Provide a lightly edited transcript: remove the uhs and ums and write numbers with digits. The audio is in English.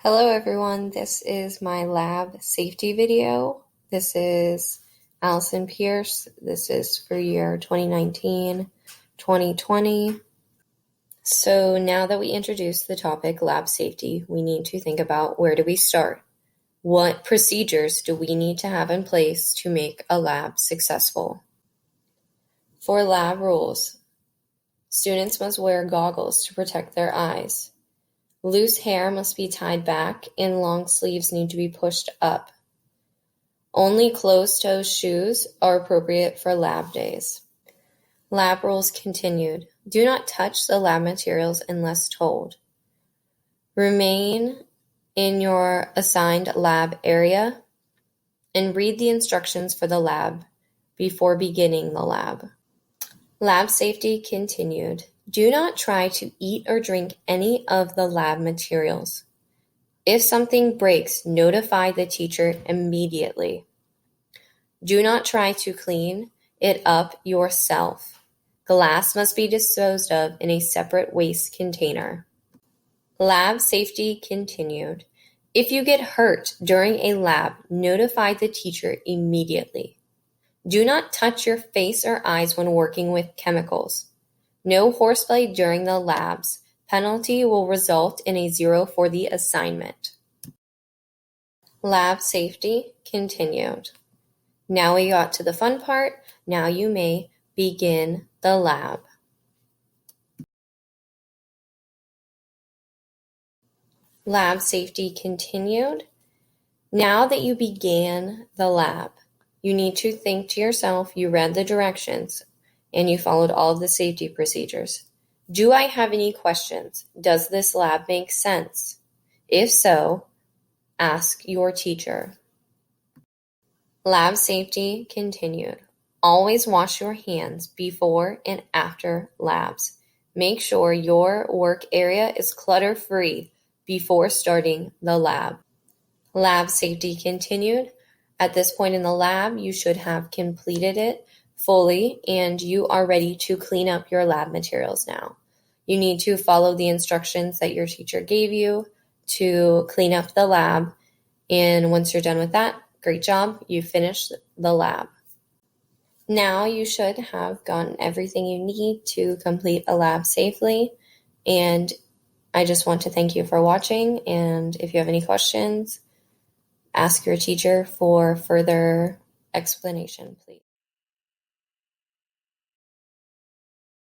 Hello everyone, this is my lab safety video. This is Allison Pierce. This is for year 2019-2020. So now that we introduced the topic lab safety, we need to think about where do we start? What procedures do we need to have in place to make a lab successful? For lab rules, students must wear goggles to protect their eyes. Loose hair must be tied back and long sleeves need to be pushed up. Only closed-toe shoes are appropriate for lab days. Lab rules continued. Do not touch the lab materials unless told. Remain in your assigned lab area and read the instructions for the lab before beginning the lab. Lab safety continued. Do not try to eat or drink any of the lab materials. If something breaks, notify the teacher immediately. Do not try to clean it up yourself. Glass must be disposed of in a separate waste container. Lab safety continued. If you get hurt during a lab, notify the teacher immediately. Do not touch your face or eyes when working with chemicals. No horseplay during the labs. Penalty will result in a 0 for the assignment. Lab safety continued. Now we got to the fun part. Now you may begin the lab. Lab safety continued. Now that you began the lab, you need to think to yourself, you read the directions, and you followed all of the safety procedures. Do I have any questions? Does this lab make sense? If so, ask your teacher. Lab safety continued. Always wash your hands before and after labs. Make sure your work area is clutter-free before starting the lab. Lab safety continued. At this point in the lab, you should have completed it fully and you are ready to clean up your lab materials now. You need to follow the instructions that your teacher gave you to clean up the lab, and once you're done with that, great job, you finished the lab. Now you should have gotten everything you need to complete a lab safely, and I just want to thank you for watching, and if you have any questions, ask your teacher for further explanation, please.